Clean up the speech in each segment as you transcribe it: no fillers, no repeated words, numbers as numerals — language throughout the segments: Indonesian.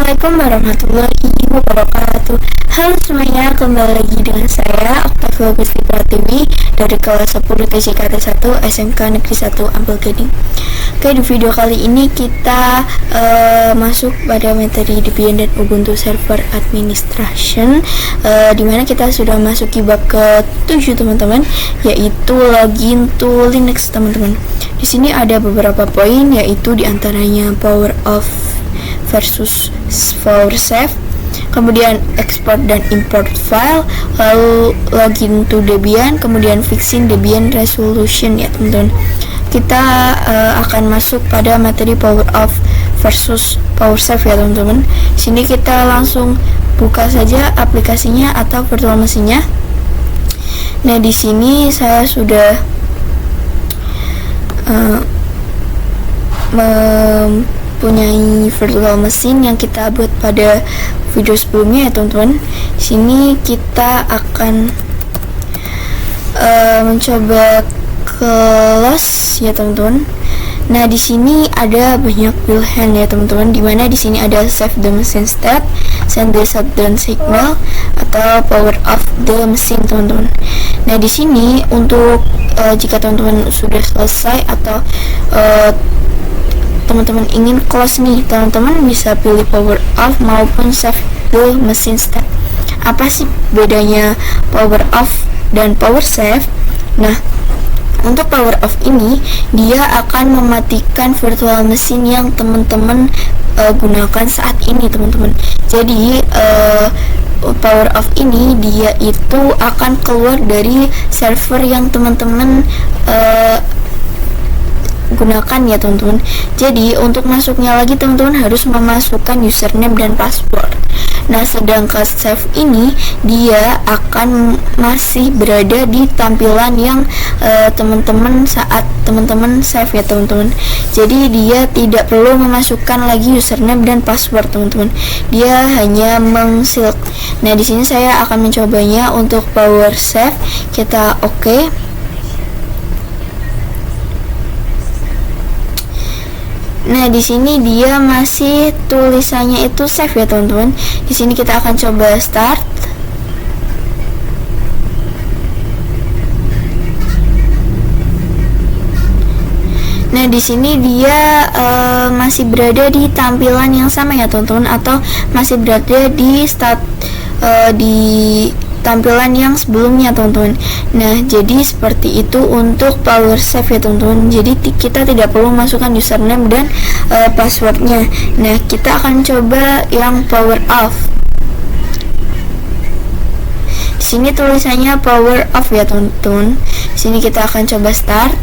Assalamualaikum warahmatullahi wabarakatuh. Halo semuanya, kembali lagi dengan saya Octavia Gusti Pratiwi dari kelas 10 TJKT 1 SMK Negeri 1 Ampel Gading. Oke, di video kali ini kita masuk pada materi Debian dan Ubuntu Server Administration, dimana kita sudah masuki bab ke-7 teman-teman, yaitu login to Linux teman-teman. Di sini ada beberapa poin, yaitu diantaranya power off versus power save, kemudian export dan import file, lalu login to Debian, kemudian fixing Debian resolution ya teman-teman. Kita akan masuk pada materi power off versus power save ya teman-teman. Sini kita langsung buka saja aplikasinya atau virtual mesinnya. Nah, di sini saya sudah mempunyai virtual mesin yang kita buat pada video sebelumnya ya teman-teman. Sini kita akan mencoba close ya teman-teman. Nah, di sini ada banyak pilihan ya teman-teman, dimana di sini ada save the machine state, send the shutdown signal, atau power off the machine teman-teman. Nah, di sini untuk jika teman-teman sudah selesai atau teman-teman ingin close nih, teman-teman bisa pilih power off maupun save the machine state. Apa sih bedanya power off dan power save? Nah, untuk power off ini dia akan mematikan virtual machine yang teman-teman gunakan saat ini teman-teman. Jadi power off ini dia itu akan keluar dari server yang teman-teman gunakan ya teman-teman. Jadi untuk masuknya lagi teman-teman harus memasukkan username dan password. Nah, sedangkan save ini dia akan masih berada di tampilan yang teman-teman saat teman-teman save ya teman-teman. Jadi dia tidak perlu memasukkan lagi username dan password teman-teman. Dia hanya mengsilk. Nah, di sini saya akan mencobanya untuk power save. Kita oke. Nah, di sini dia masih tulisannya itu save ya teman-teman. Di sini kita akan coba start. Nah, di sini dia masih berada di tampilan yang sama ya teman-teman, atau masih berada di di tampilan yang sebelumnya teman-teman. Nah, jadi seperti itu untuk power save ya teman-teman. Jadi kita tidak perlu masukkan username dan passwordnya. Nah, kita akan coba yang power off. Di sini tulisannya power off ya teman-teman. Di sini kita akan coba start.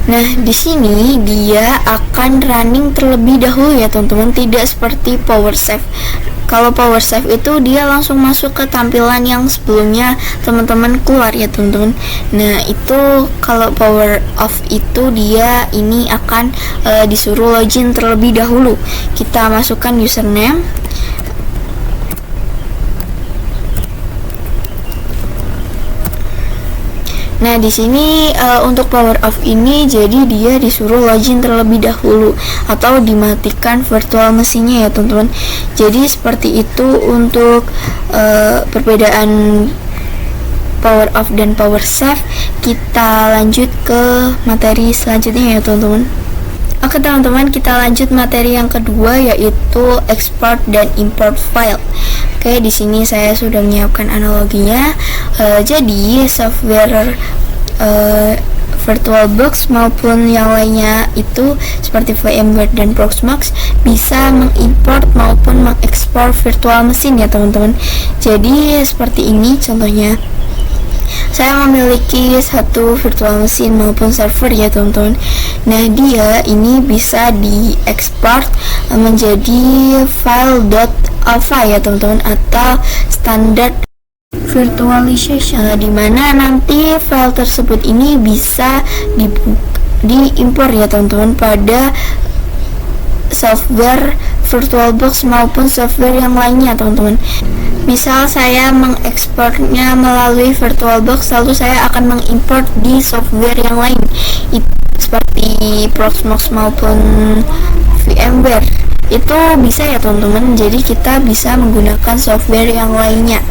Nah, di sini dia akan running terlebih dahulu ya teman-teman, tidak seperti power save. Kalau power save itu dia langsung masuk ke tampilan yang sebelumnya teman-teman keluar ya teman-teman. Nah, itu kalau power off itu dia ini akan disuruh login terlebih dahulu. Kita masukkan username. Nah, di sini untuk power off ini jadi dia disuruh login terlebih dahulu atau dimatikan virtual mesinnya ya teman-teman. Jadi seperti itu untuk perbedaan power off dan power save. Kita lanjut ke materi selanjutnya ya teman-teman. Oke teman-teman, kita lanjut materi yang kedua, yaitu export dan import file. Oke, di sini saya sudah menyiapkan analoginya. Jadi software VirtualBox maupun yang lainnya itu seperti VMware dan Proxmox bisa mengimport maupun mengekspor virtual machine ya teman-teman. Jadi seperti ini contohnya. Saya memiliki satu virtual machine maupun server ya teman-teman. Nah, dia ini bisa diekspor menjadi file.ava ya teman-teman, atau standard virtualization, di mana nanti file tersebut ini bisa diimpor ya teman-teman pada software VirtualBox maupun software yang lainnya teman-teman. Misal saya mengekspornya melalui VirtualBox, lalu saya akan mengimport di software yang lain seperti Proxmox maupun VMware. Itu bisa ya teman-teman, jadi kita bisa menggunakan software yang lainnya.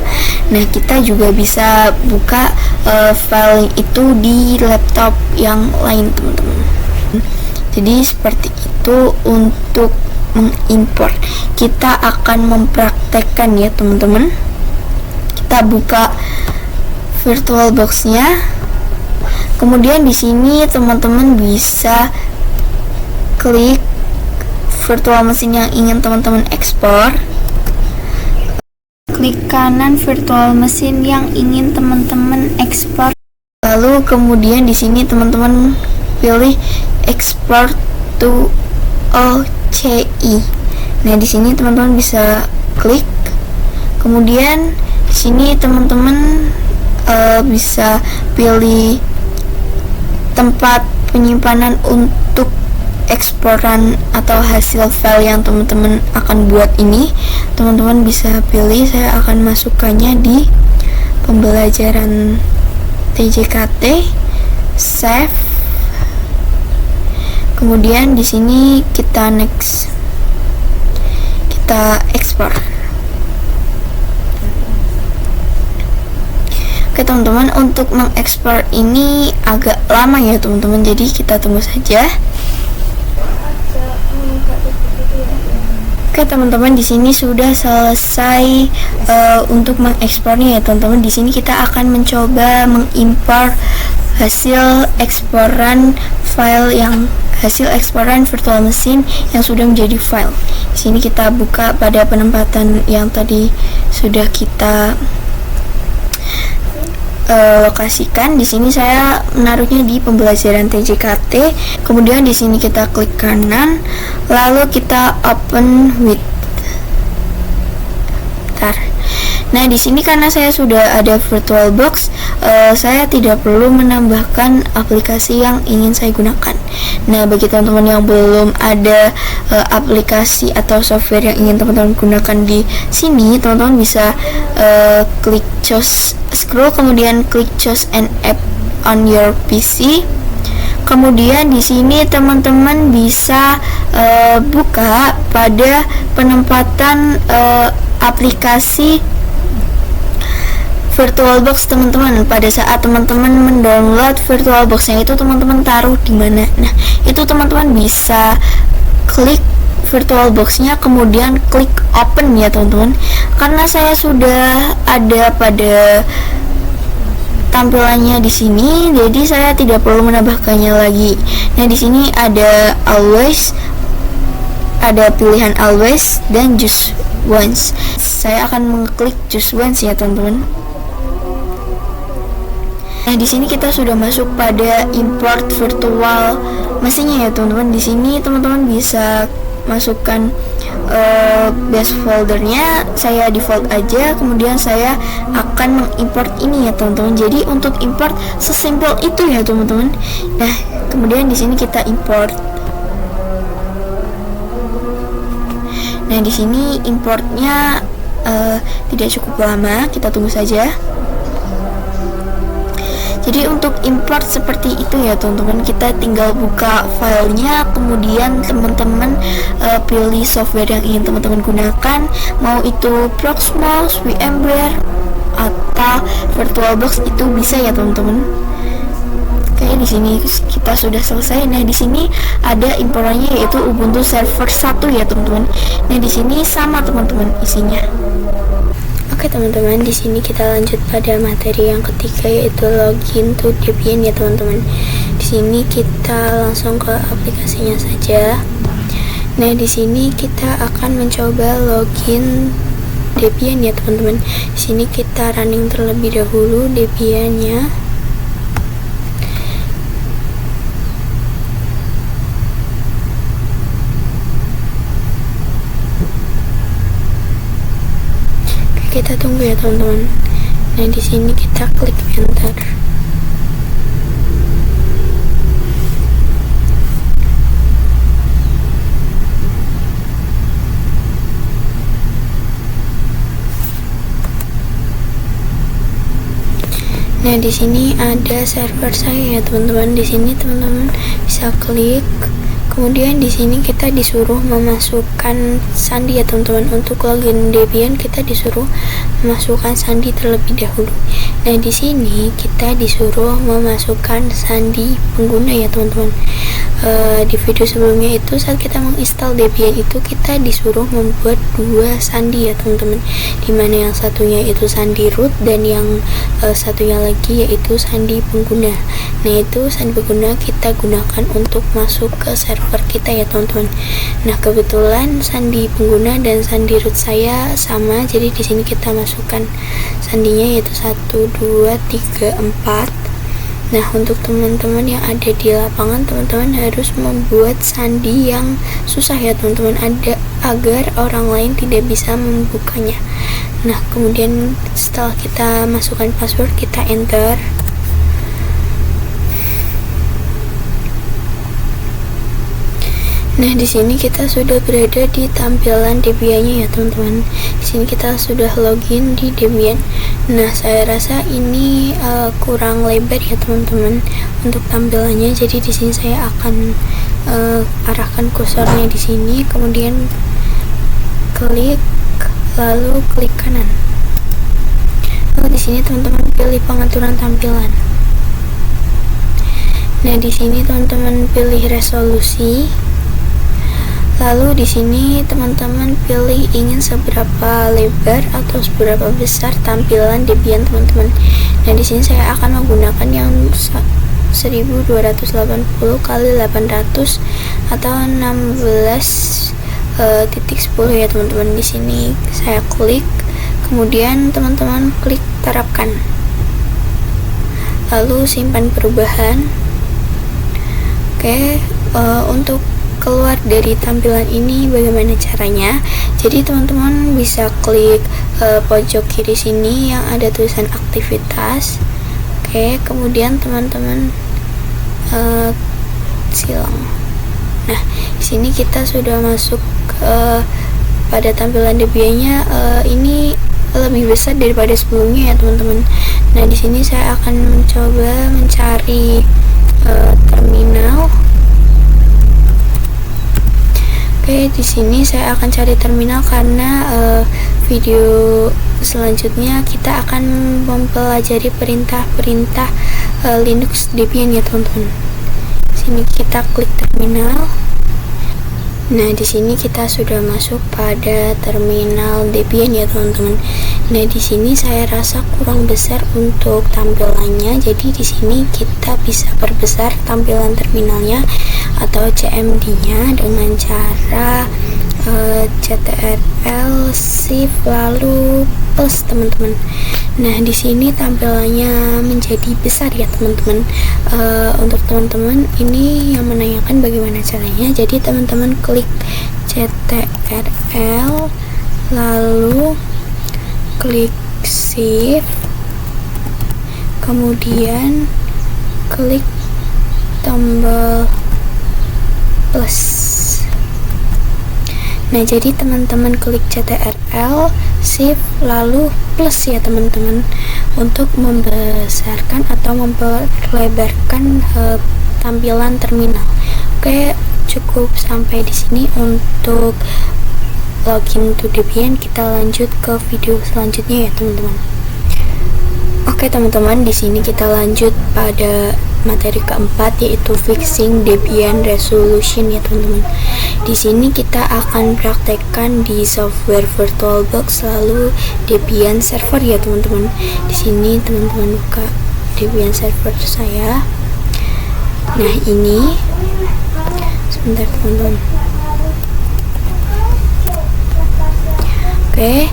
Nah, kita juga bisa buka file itu di laptop yang lain teman-teman. Jadi seperti itu untuk mengimpor. Kita akan mempraktekkan ya teman-teman. Kita buka VirtualBox-nya. Kemudian di sini teman-teman bisa klik virtual mesin yang ingin teman-teman ekspor. Klik kanan virtual mesin yang ingin teman-teman ekspor. Lalu kemudian di sini teman-teman pilih export to OCI. Nah, di sini teman-teman bisa klik. Kemudian di sini teman-teman bisa pilih tempat penyimpanan untuk eksporan atau hasil file yang teman-teman akan buat ini. Teman-teman bisa pilih, saya akan masukkannya di pembelajaran TJKT, save. Kemudian di sini kita next, kita ekspor. Oke teman-teman, untuk mengekspor ini agak lama ya teman-teman, jadi kita tunggu saja. Oke teman-teman, di sini sudah selesai untuk mengekspornya ya teman-teman. Di sini kita akan mencoba mengimpor hasil eksporan file yang hasil eksporan virtual mesin yang sudah menjadi file. Di sini kita buka pada penempatan yang tadi sudah kita lokasikan. Di sini saya menaruhnya di pembelajaran TJKT. Kemudian di sini kita klik kanan, lalu kita open with. Nah, di sini karena saya sudah ada VirtualBox, saya tidak perlu menambahkan aplikasi yang ingin saya gunakan. Nah, bagi teman-teman yang belum ada aplikasi atau software yang ingin teman-teman gunakan di sini, teman-teman bisa klik choose, scroll, kemudian klik choose an app on your PC. Kemudian di sini teman-teman bisa buka pada penempatan aplikasi VirtualBox teman-teman. Pada saat teman-teman mendownload VirtualBox-nya itu teman-teman taruh di mana. Nah, itu teman-teman bisa klik VirtualBox-nya kemudian klik open ya teman-teman. Karena saya sudah ada pada tampilannya di sini, jadi saya tidak perlu menambahkannya lagi. Nah, di sini ada always, ada pilihan always dan just once. Saya akan mengklik just once ya teman-teman. Nah, di sini kita sudah masuk pada import virtual mesinnya ya teman-teman. Di sini teman-teman bisa masukkan base foldernya, saya default aja. Kemudian saya akan mengimport ini ya teman-teman. Jadi untuk import sesimpel itu ya teman-teman. Nah, kemudian di sini kita import. Nah, di sini importnya tidak cukup lama, kita tunggu saja. Jadi untuk import seperti itu ya teman-teman, kita tinggal buka filenya, kemudian teman-teman pilih software yang ingin teman-teman gunakan, mau itu Proxmox, VMware, atau VirtualBox, itu bisa ya teman-teman. Oke, di sini kita sudah selesai. Nah, di sini ada imporannya yaitu Ubuntu Server 1 ya teman-teman. Nah, di sini sama teman-teman isinya. Oke teman-teman, di sini kita lanjut pada materi yang ketiga yaitu login to Debian ya teman-teman. Di sini kita langsung ke aplikasinya saja. Nah, di sini kita akan mencoba login Debian ya teman-teman. Di sini kita running terlebih dahulu Debian-nya. Kita tunggu ya teman-teman. Nah, di sini kita klik enter. Nah, di sini ada server saya ya teman-teman. Di sini teman-teman bisa klik. Kemudian di sini kita disuruh memasukkan sandi ya teman-teman. Untuk login Debian kita disuruh memasukkan sandi terlebih dahulu. Nah, di sini kita disuruh memasukkan sandi pengguna ya teman-teman. Di video sebelumnya itu saat kita menginstal Debian itu kita disuruh membuat dua sandi ya teman-teman, dimana yang satunya itu sandi root dan yang satunya lagi yaitu sandi pengguna. Nah, itu sandi pengguna kita gunakan untuk masuk ke server kita ya teman-teman. Nah, kebetulan sandi pengguna dan sandi root saya sama, jadi di sini kita masukkan sandinya yaitu 1, 2, 3, 4. Nah, untuk teman-teman yang ada di lapangan, teman-teman harus membuat sandi yang susah ya teman-teman, agar orang lain tidak bisa membukanya. Nah, kemudian setelah kita masukkan password, kita enter. Nah, di sini kita sudah berada di tampilan Debian-nya ya teman-teman. Di sini kita sudah login di Debian. Nah, saya rasa ini kurang lebar ya teman-teman untuk tampilannya. Jadi di sini saya akan arahkan kursornya di sini, kemudian klik, lalu klik kanan. Lalu di sini teman-teman pilih pengaturan tampilan. Nah, di sini teman-teman pilih resolusi. Lalu di sini teman-teman pilih ingin seberapa lebar atau seberapa besar tampilan Debian teman-teman. Nah, di sini saya akan menggunakan yang 1280 kali 800 atau 16.10 ya teman-teman. Di sini saya klik, kemudian teman-teman klik terapkan. Lalu simpan perubahan. Oke, untuk keluar dari tampilan ini bagaimana caranya? Jadi teman-teman bisa klik pojok kiri sini yang ada tulisan aktivitas. Oke, kemudian teman-teman silang. Nah, di sini kita sudah masuk pada tampilan Debian-nya. Ini lebih besar daripada sebelumnya ya teman-teman. Nah, di sini saya akan mencoba mencari terminal. Oke, di sini saya akan cari terminal karena video selanjutnya kita akan mempelajari perintah-perintah Linux Debian ya teman-teman. Sini kita klik terminal. Nah, di sini kita sudah masuk pada terminal Debian ya teman-teman. Nah, di sini saya rasa kurang besar untuk tampilannya. Jadi di sini kita bisa perbesar tampilan terminalnya atau CMD-nya dengan cara CTRL Shift lalu plus teman-teman. Nah, di sini tampilannya menjadi besar ya teman-teman. Untuk teman-teman ini yang menanyakan bagaimana caranya, jadi teman-teman klik CTRL lalu klik Shift, kemudian klik tombol plus. Nah, jadi teman-teman klik CTRL Shift lalu plus ya teman-teman untuk membesarkan atau memperlebarkan tampilan terminal. Oke, cukup sampai di sini untuk login to Debian. Kita lanjut ke video selanjutnya ya teman-teman. Oke teman-teman, di sini kita lanjut pada materi keempat yaitu fixing Debian resolution ya teman-teman. Di sini kita akan praktekkan di software VirtualBox lalu Debian server ya teman-teman. Di sini teman-teman buka Debian server saya. Nah, ini sebentar teman-teman. Oke,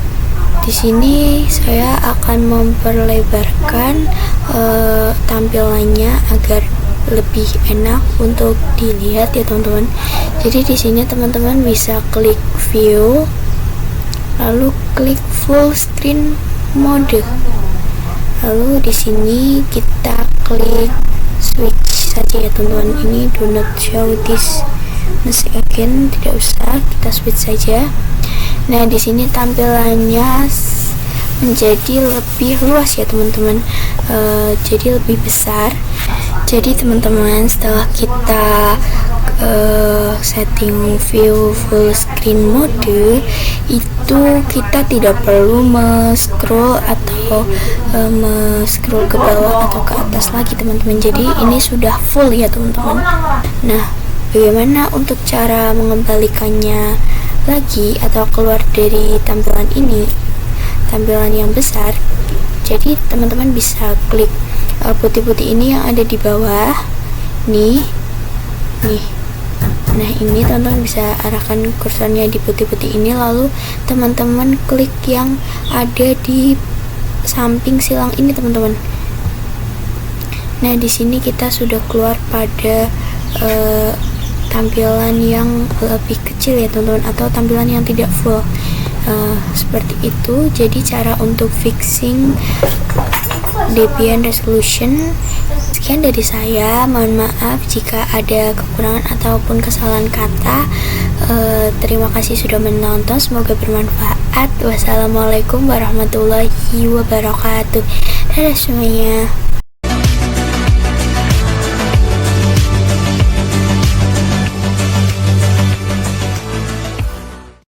di sini saya akan memperlebarkan tampilannya agar lebih enak untuk dilihat ya teman-teman. Jadi di sini teman-teman bisa klik view lalu klik full screen mode. Lalu di sini kita klik switch saja ya teman-teman. Ini do not show this message again, tidak usah, kita switch saja. Nah, di sini tampilannya menjadi lebih luas ya teman-teman, jadi lebih besar. Jadi teman-teman, setelah kita setting view full screen mode, itu kita tidak perlu scroll atau scroll ke bawah atau ke atas lagi teman-teman. Jadi ini sudah full ya teman-teman. Nah, bagaimana untuk cara mengembalikannya lagi atau keluar dari tampilan ini, tampilan yang besar? Jadi teman-teman bisa klik putih-putih ini yang ada di bawah nih. Nah, ini teman-teman bisa arahkan kursornya di putih-putih ini, lalu teman-teman klik yang ada di samping silang ini teman-teman. Nah, di sini kita sudah keluar pada tampilan yang lebih kecil ya teman-teman, atau tampilan yang tidak full. Seperti itu. Jadi cara untuk fixing Debian resolution. Sekian dari saya, mohon maaf jika ada kekurangan ataupun kesalahan kata. Terima kasih sudah menonton, semoga bermanfaat. Wassalamualaikum warahmatullahi wabarakatuh. Dadah semuanya.